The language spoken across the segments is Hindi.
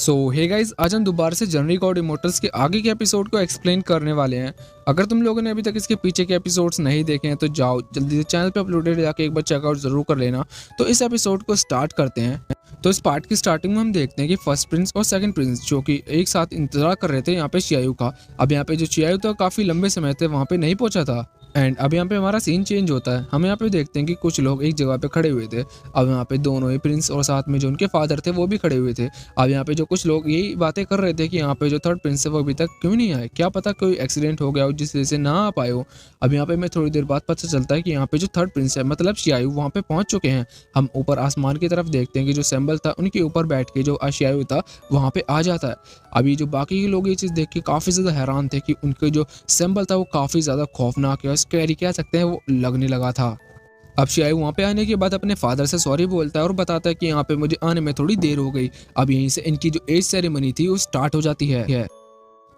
हे गाइस, आज हम दोबारा से जनरल गॉड इमोर्टल्स के आगे के एपिसोड को एक्सप्लेन करने वाले हैं। अगर तुम लोगों ने अभी तक इसके पीछे के एपिसोड्स नहीं देखे हैं तो जाओ जल्दी से चैनल पे अपलोडेड जाके एक बार चेकआउट जरूर कर लेना। तो इस एपिसोड को स्टार्ट करते हैं। तो इस पार्ट की स्टार्टिंग में हम देखते हैं कि फर्स्ट प्रिंस और सेकंड प्रिंस जो कि एक साथ इंतजार कर रहे थे यहाँ पे चियायू का। अब यहाँ पे जो चियायू था काफी लंबे समय से वहाँ पे नहीं पहुंचा था। एंड अब यहाँ पे हमारा सीन चेंज होता है। हम यहाँ पे देखते हैं कि कुछ लोग एक जगह पे खड़े हुए थे। अब यहाँ पे दोनों ही प्रिंस और साथ में जो उनके फादर थे वो भी खड़े हुए थे। अब यहाँ पे जो कुछ लोग यही बातें कर रहे थे कि यहाँ पे जो थर्ड प्रिंस है वो अभी तक क्यों नहीं आए, क्या पता कोई एक्सीडेंट हो गया हो जिस वजह से ना आ पाए हो। अब यहाँ पे मैं थोड़ी देर बाद पता चलता है कि यहाँ पे जो थर्ड प्रिंस है मतलब चियायू वहाँ पे पहुंच चुके हैं। हम ऊपर आसमान की तरफ देखते हैं कि जो सिंबल था उनके ऊपर बैठ के जो चियायू था वहाँ पे आ जाता है। अभी जो बाकी के लोग ये चीज़ देख के काफ़ी ज़्यादा हैरान थे कि उनके जो सिंबल था वो काफ़ी ज़्यादा खौफनाक या स्कैरी कह सकते हैं वो लगने लगा था। अब चियायू वहाँ पे आने के बाद अपने फादर से सॉरी बोलता है और बताता है कि यहाँ पे मुझे आने में थोड़ी देर हो गई। अब यहीं से इनकी जो एज सेरेमनी थी वो स्टार्ट हो जाती है।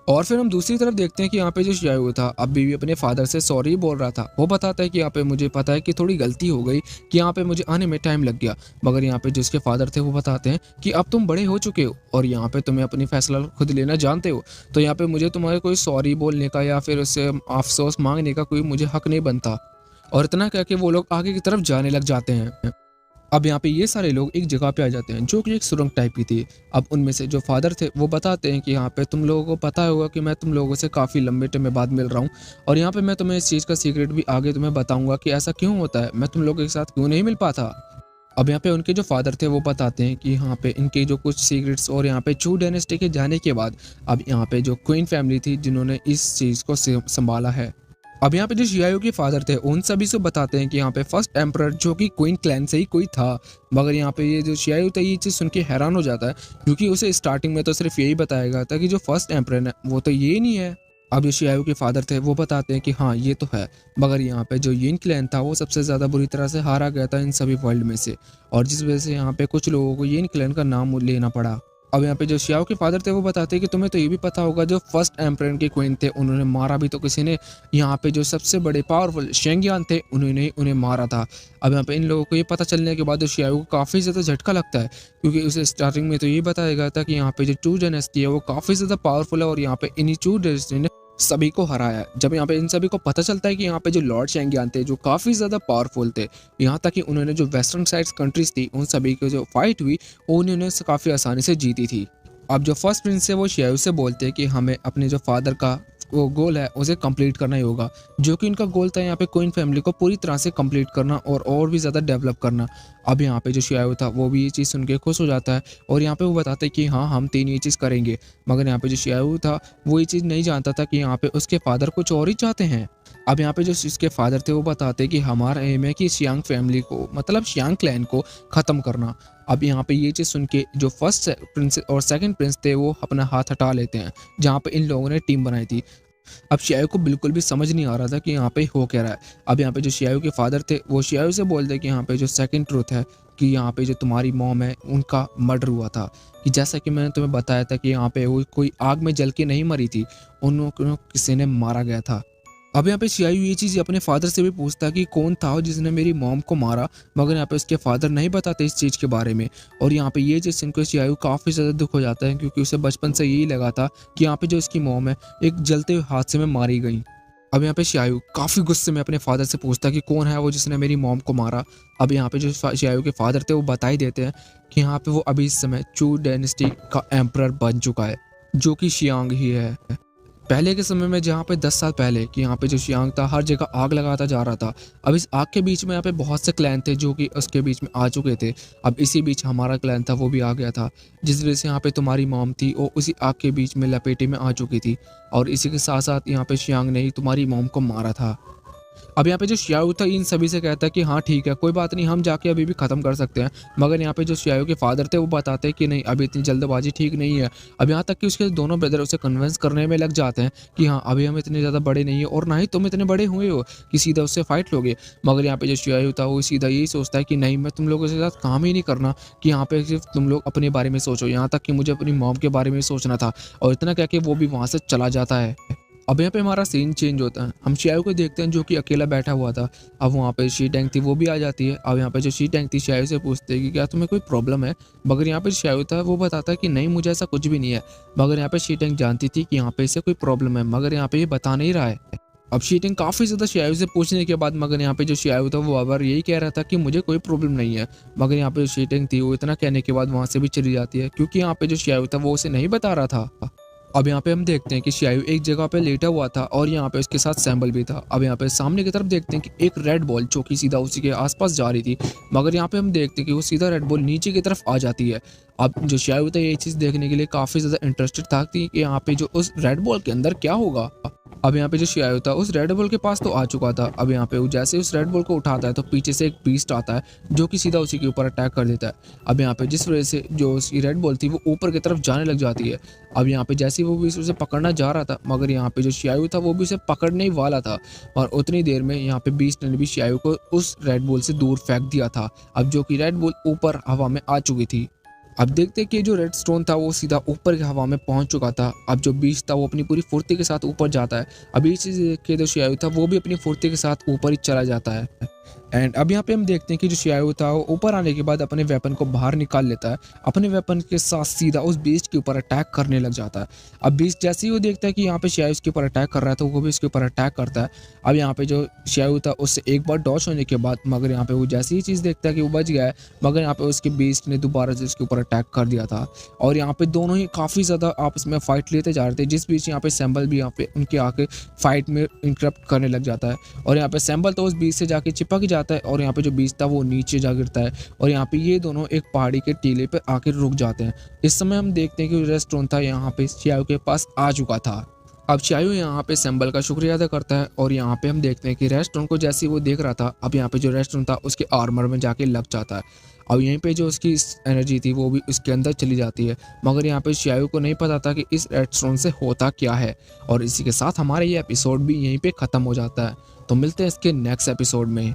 और फिर हम दूसरी तरफ देखते हैं कि यहाँ पे जो चियायू था अभी भी अपने फादर से सॉरी बोल रहा था। वो बताता है कि यहाँ पे मुझे पता है कि थोड़ी गलती हो गई कि यहाँ पे मुझे आने में टाइम लग गया, मगर यहाँ पे जिसके फादर थे वो बताते हैं कि अब तुम बड़े हो चुके हो और यहाँ पे तुम्हें अपनी फैसला खुद लेना जानते हो। तो यहाँ पे मुझे तुम्हारे कोई सॉरी बोलने का या फिर उससे अफसोस मांगने का कोई मुझे हक नहीं बनता। और इतना कह के वो लोग आगे की तरफ जाने लग जाते हैं। अब यहाँ पे ये सारे लोग एक जगह पे आ जाते हैं जो कि एक सुरंग टाइप की थी। अब उनमें से जो फादर थे वो बताते हैं कि यहाँ पे तुम लोगों को पता होगा कि मैं तुम लोगों से काफ़ी लंबे टाइम बाद मिल रहा हूँ और यहाँ पे मैं तुम्हें इस चीज़ का सीक्रेट भी आगे तुम्हें बताऊंगा कि ऐसा क्यों होता है, मैं तुम लोगों के साथ क्यों नहीं मिल पाता। अब यहाँ पे उनके जो फादर थे वो बताते हैं कि यहाँ पे इनके जो कुछ सीक्रेट्स और यहाँ पे चू डायनेस्टी के जाने के बाद अब यहाँ पे जो क्वीन फैमिली थी जिन्होंने इस चीज़ को संभाला है। अब यहाँ पे जो चियायू के फादर थे उन सभी से बताते हैं कि यहाँ पे फर्स्ट एम्परर जो कि क्वीन क्लैन से ही कोई था। मगर यहाँ पे ये जो चियायू था ये चीज़ सुन के हैरान हो जाता है क्योंकि उसे स्टार्टिंग में तो सिर्फ यही बताया गया था कि जो फर्स्ट एम्परर है वो तो ये नहीं है। अब जो चियायू के फादर थे वो बताते हैं कि हाँ ये तो है, मगर यहाँ पे जो यिन क्लैन था वो सबसे ज़्यादा बुरी तरह से हारा गया था इन सभी वर्ल्ड में से, और जिस वजह से यहाँ पे कुछ लोगों को यिन क्लैन का नाम लेना पड़ा। अब यहाँ पे जो चियाओ के फादर थे वो बताते हैं कि तुम्हें तो ये भी पता होगा जो फर्स्ट एम्परर के क्वीन थे उन्होंने मारा भी तो किसी ने, यहाँ पे जो सबसे बड़े पावरफुल शेंगियान थे उन्होंने उन्हें मारा था। अब यहाँ पे इन लोगों को ये पता चलने के बाद चियाओ को काफ़ी ज़्यादा झटका लगता है क्योंकि उसे स्टार्टिंग में तो ये बताया गया था कि यहाँ पे जो चू डायनेस्टी है वो काफ़ी ज़्यादा पावरफुल है और यहाँ पे इन्हीं चू डायनेस्टी ने सभी को हराया। जब यहाँ पे इन सभी को पता चलता है कि यहाँ पे जो लॉर्ड शेंगियान थे जो काफ़ी ज़्यादा पावरफुल थे, यहाँ तक कि उन्होंने जो वेस्टर्न साइड्स कंट्रीज थी उन सभी की जो फाइट हुई उन्होंने काफ़ी आसानी से जीती थी। अब जो फर्स्ट प्रिंस है वो चियायू से बोलते हैं कि हमें अपने जो फादर का वो गोल है उसे कंप्लीट करना ही होगा, जो कि उनका गोल था यहाँ पे क्वीन फैमिली को पूरी तरह से कंप्लीट करना और भी ज़्यादा डेवलप करना। अब यहाँ पे जो चियायू था वो भी ये चीज़ सुन के खुश हो जाता है और यहाँ पे वो बताते हैं कि हाँ हम तीन ये चीज़ करेंगे। मगर यहाँ पे जो चियायू था वो ये चीज़ नहीं जानता था कि यहाँ पे उसके फादर कुछ और ही चाहते हैं। अब यहाँ पे जो इसके फादर थे वो बताते हैं कि हमारा एम है कि शियांग फैमिली को मतलब शियांग क्लैन को ख़त्म करना। अब यहाँ पे ये चीज़ सुन के जो फर्स्ट प्रिंस और सेकंड प्रिंस थे वो अपना हाथ हटा लेते हैं जहाँ पे इन लोगों ने टीम बनाई थी। अब चियायू को बिल्कुल भी समझ नहीं आ रहा था कि यहाँ पे हो क्या रहा है। अब यहाँ पे जो चियायू के फादर थे वो चियायू से बोलते हैं कि यहाँ पे जो सेकंड ट्रूथ है कि यहाँ पे जो तुम्हारी मॉम है उनका मर्डर हुआ था, कि जैसा कि मैंने तुम्हें बताया था कि यहाँ पे वो कोई आग में जल के नहीं मरी थी, उनको किसी ने मारा गया था। अब यहाँ पे चियायू ये चीज़ अपने फादर से भी पूछता है कि कौन था जिसने मेरी मॉम को मारा, मगर यहाँ पे उसके फादर नहीं बताते इस चीज़ के बारे में। और यहाँ पे ये चीज़ सुनकर चियायू काफ़ी ज़्यादा दुख हो जाता है क्योंकि उसे बचपन से यही लगा था कि यहाँ पे जो इसकी मॉम है एक जलते हुए हादसे में मारी गई। अब यहाँ पे चियायू काफ़ी गुस्से में अपने फादर से पूछता है कि कौन है वो जिसने मेरी मॉम को मारा। अब यहाँ पे जो चियायू के फादर थे वो बता ही देते हैं कि यहाँ पे वो अभी इस समय चू डायनेस्टी का एम्परर बन चुका है जो कि शियांग ही है। पहले के समय में जहाँ पे 10 साल पहले कि यहाँ पे जो शियांग था हर जगह आग लगाता जा रहा था। अब इस आग के बीच में यहाँ पे बहुत से क्लैन थे जो कि उसके बीच में आ चुके थे। अब इसी बीच हमारा क्लैन था वो भी आ गया था, जिस वजह से यहाँ पे तुम्हारी मॉम थी वो उसी आग के बीच में लपेटे में आ चुकी थी और इसी के साथ साथ यहाँ पे शियांग ने ही तुम्हारी मॉम को मारा था। अब यहाँ पे जो चियायू था इन सभी से कहता है कि हाँ ठीक है कोई बात नहीं, हम जाके अभी भी ख़त्म कर सकते हैं। मगर यहाँ पे जो चियायू के फादर थे वो बताते हैं कि नहीं अभी इतनी जल्दबाजी ठीक नहीं है। अब यहाँ तक कि उसके दोनों ब्रदर उसे कन्विंस करने में लग जाते हैं कि हाँ अभी हम इतने ज़्यादा बड़े नहीं है और ना ही तुम इतने बड़े हुए हो कि सीधा उससे फाइट लोगे। मगर यहाँ पे जो चियायू था वो सीधा यही सोचता है कि नहीं मैं तुम लोगों के साथ काम ही नहीं करना, कि यहाँ पे सिर्फ तुम लोग अपने बारे में सोचो, यहाँ तक कि मुझे अपनी मॉम के बारे में सोचना था। और इतना कह के वो भी वहाँ से चला जाता है। अब यहाँ पे हमारा सीन चेंज होता है, हम शियाओ को देखते हैं जो कि अकेला बैठा हुआ था। अब वहाँ पे शी टैंग थी वो भी आ जाती है। अब यहाँ पे जो शी टैंग थी शियाओ से पूछते हैं कि क्या तुम्हें कोई प्रॉब्लम है, मगर यहाँ पे शियाओ था वो बताता है कि नहीं मुझे ऐसा कुछ भी नहीं है। मगर यहाँ पे शी टैंग जानती थी कि यहाँ पे इसे कोई प्रॉब्लम है, मगर यहाँ पे ये बता नहीं रहा है। अब शी टैंग काफ़ी ज़्यादा शियाओ से पूछने के बाद मगर यहाँ पे जो शियाओ था वो अबर यही कह रहा था कि मुझे कोई प्रॉब्लम नहीं है। मगर यहाँ पे जो शी टैंग थी वो इतना कहने के बाद वहाँ से भी चली जाती है, क्योंकि यहाँ पे जो शियाओ था वो उसे नहीं बता रहा था। अब यहाँ पे हम देखते हैं कि शियाओ एक जगह पे लेटा हुआ था और यहाँ पे उसके साथ सैम्बल भी था। अब यहाँ पे सामने की तरफ देखते हैं कि एक रेड बॉल जो कि सीधा उसी के आसपास जा रही थी, मगर यहाँ पे हम देखते हैं कि वो सीधा रेड बॉल नीचे की तरफ आ जाती है। अब जो शियाओ था ये चीज़ देखने के लिए काफ़ी ज़्यादा इंटरेस्टेड था कि यहाँ पे जो उस रेड बॉल के अंदर क्या होगा। अब यहाँ पे जो शियाओ था उस रेड बॉल के पास तो आ चुका था। अब यहाँ पे वो जैसे उस रेड बॉल को उठाता है तो पीछे से एक बीस्ट आता है जो कि सीधा उसी के ऊपर अटैक कर देता है। अब यहाँ पे जिस वजह से जो उसकी रेड बॉल थी वो ऊपर की तरफ जाने लग जाती है। अब यहाँ पे जैसे वो भी उसे पकड़ना जा रहा था, मगर यहाँ पे जो शियाओ था वो भी उसे पकड़ने ही वाला था, और उतनी देर में यहाँ पे बीस्ट ने भी शियाओ को उस रेड बॉल से दूर फेंक दिया था। अब जो कि रेड बॉल ऊपर हवा में आ चुकी थी। अब देखते हैं कि जो रेड स्टोन था वो सीधा ऊपर की हवा में पहुंच चुका था। अब जो बीस्ट था वो अपनी पूरी फुर्ती के साथ ऊपर जाता है। अब ये चीज़ देख के जो शियाओ था वो भी अपनी फुर्ती के साथ ऊपर ही चला जाता है। एंड अब यहाँ पे हम देखते हैं कि जो शियाओ था वो ऊपर आने के बाद अपने वेपन को बाहर निकाल लेता है। अपने वेपन के साथ सीधा उस बीस्ट के ऊपर अटैक करने लग जाता है। अब बीस्ट जैसे ही वो देखता है कि यहाँ पे शियाओ इसके ऊपर अटैक कर रहा है तो वो भी इसके ऊपर अटैक करता है। अब यहाँ पे जो शियाओ था उससे एक बार डॉच होने के बाद मगर यहाँ पे वो जैसी ही चीज़ देखता है कि वो बच गया है, मगर यहाँ पे उसके बीस्ट ने दोबारा से उसके ऊपर अटैक कर दिया था। और यहाँ पे दोनों ही काफ़ी ज़्यादा आपस में फाइट लेते जा रहे थे, जिस बीच यहाँ पे सैम्बल भी यहाँ पे उनके आके फाइट में इंटरप्ट करने लग जाता है। और यहाँ पे सैम्बल तो उस बीच से जाके चिपक जाता है और यहाँ पे जो बीच था वो नीचे जा गिरता है, और यहाँ पे ये दोनों एक पहाड़ी के टीले पे आकर रुक जाते हैं। इस समय हम देखते हैं कि रेस्टोरेंट था यहाँ पे शियाओ के पास आ चुका था। अब शियाओ यहाँ पे सैम्बल का शुक्रिया अदा करता है, और यहाँ पे हम देखते हैं कि रेस्टोरेंट को जैसे ही वो देख रहा था, अब यहाँ पे जो रेस्टोरेंट था उसके आर्मर में जाके लग जाता है। अब यहीं पे जो उसकी एनर्जी थी वो भी उसके अंदर चली जाती है, मगर यहाँ पे शियाओ को नहीं पता था कि इस रेस्टोरेंट से होता क्या है। और इसी के साथ हमारा ये एपिसोड भी यहीं पे ख़त्म हो जाता है। तो मिलते हैं इसके नेक्स्ट एपिसोड में।